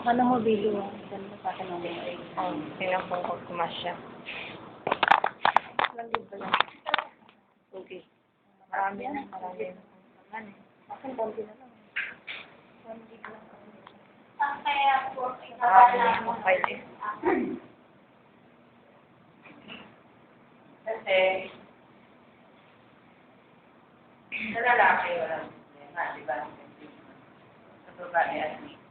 Ano mo video? Saan mo sa akin ang Tingnan ko kung kumasya. Lang din pala. Okay. Marami na, marami na. Akin, konti na lang. Pwede. Kasi, sa lalaki, wala problema, di ba? Sa babae, at least.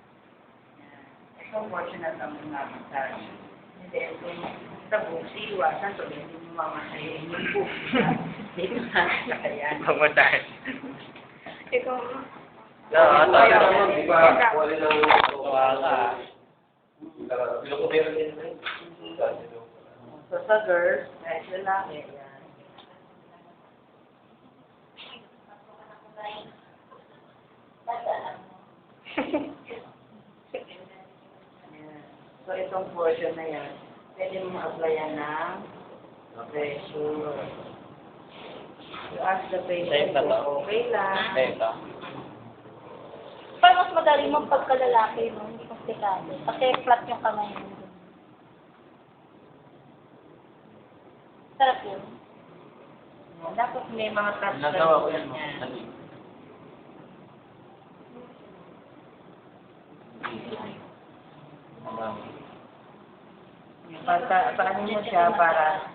Itong portion na sa mga massage. Hindi, kung sa busi, iwasan to, hindi mo mamasahin yung busi. Dito sa kakayan. Pagmatahin. Ikaw, Di ba? Wala lang wala. So sa girls, kahit lalaki, yan. Yan. So itong portion na yan, pwede mo ma-applyan ng pressure. You ask the patient Same na kung okay lang. Ito. Parang mas madali mo pagkalalaki, no? Hindi komplikado. Kasi flat yung kamay mo. Sarap yun. Yan. Dapat may mga touch na Nagawa ko yan. yan. Paano mo siya para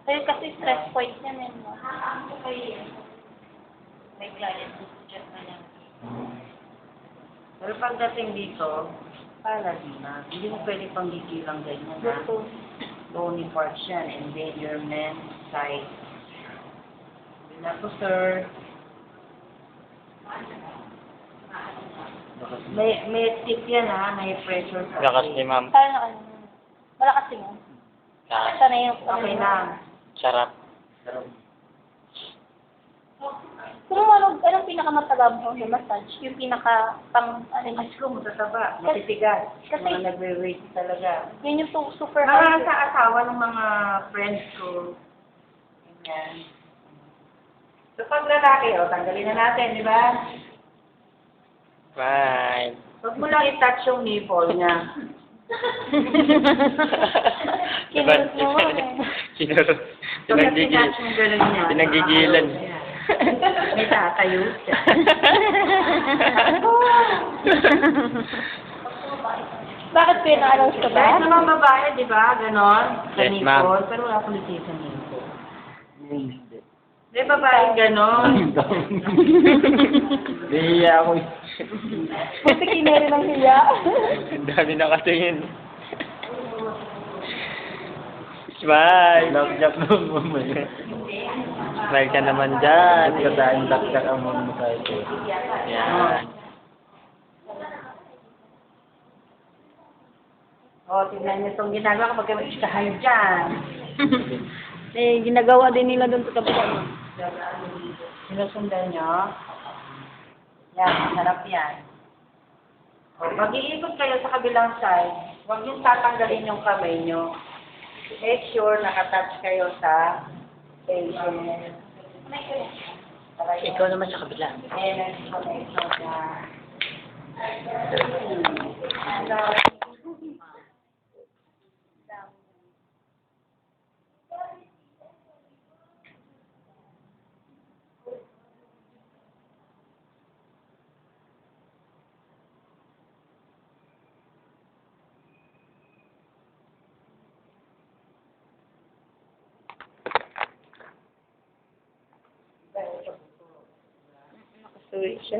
Ayun kasi stress point yan eh. No? may client gusto dyan na lang. pero pagdating dito, pala na. Hindi mo pwede pang gigilang ganyan na. Gusto. Bony parts yan, endangerment, size. Wala po, sir. May tip yan ha, may pressure sa Lakas ni ma'am. Parang ano. Malakas din yan. Lakas. Sana yung Okay lang. Sarap. Pero anong pinakamatagal mo yung massage? Yung pinaka pang ano Ay, yun? mas ko, matataba, matitigas. Kasi- Mga nagre-rate talaga. Yun yung super Mga high. sa asawa ng mga friends ko. Ganyan. So pag lalaki, tanggalin na natin, di ba? Bye. Huwag mo lang i-touch yung nipple niya. Kinurot mo nga eh. Pag na-touch yung gano'n niya. Pinagigilan. May tatayo siya. Bakit pinaaros ka ba? Kahit sa mga babae, di ba? Ganon. Sa Yes, nipple. ma'am. Pero wala akong liti sa nipple. May babae ganon. Nahiya ako. Buti kineri ng hiya. Ang dami nakatingin. Smile! Lock-jack mo mamaya. Smile ka naman dyan. Kasaan lock-jack ang mukha ito. Yan. O, tingnan niyo itong ginagawa ko. Magkamagsikahan dyan. Eh, ginagawa din nila doon sa kapatid. Sinusundan nyo. Yan, masarap yan. O, mag-iikot kayo sa kabilang side. Huwag yung tatanggalin yung kamay nyo. Make sure nakatouch kayo sa patient. Ikaw naman sa kabila. Energy connection niya. Nakasuwi siya.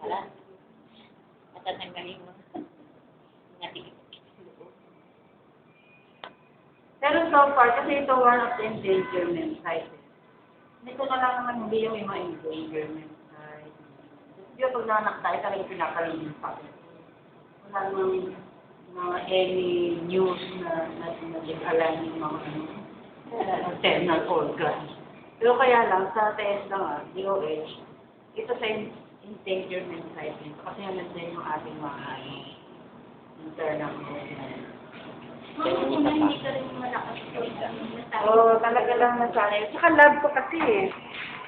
Wala. Matatanggalin mo. Pero so far, kasi ito one of the endangerment sites. Ito na lang naman hindi yung mga endangerment site. Hindi pag nanak tayo, talaga pinakalimit pa. Wala namang mga any news na nag-align yung mga internal organs. Pero kaya lang, sa TS lang DOH, ito sa endangerment site nito. Kasi yan din yung ating mga internal organs. Hindi ka rin malakas. Oo, talaga lang nasanay. Saka love ko kasi eh.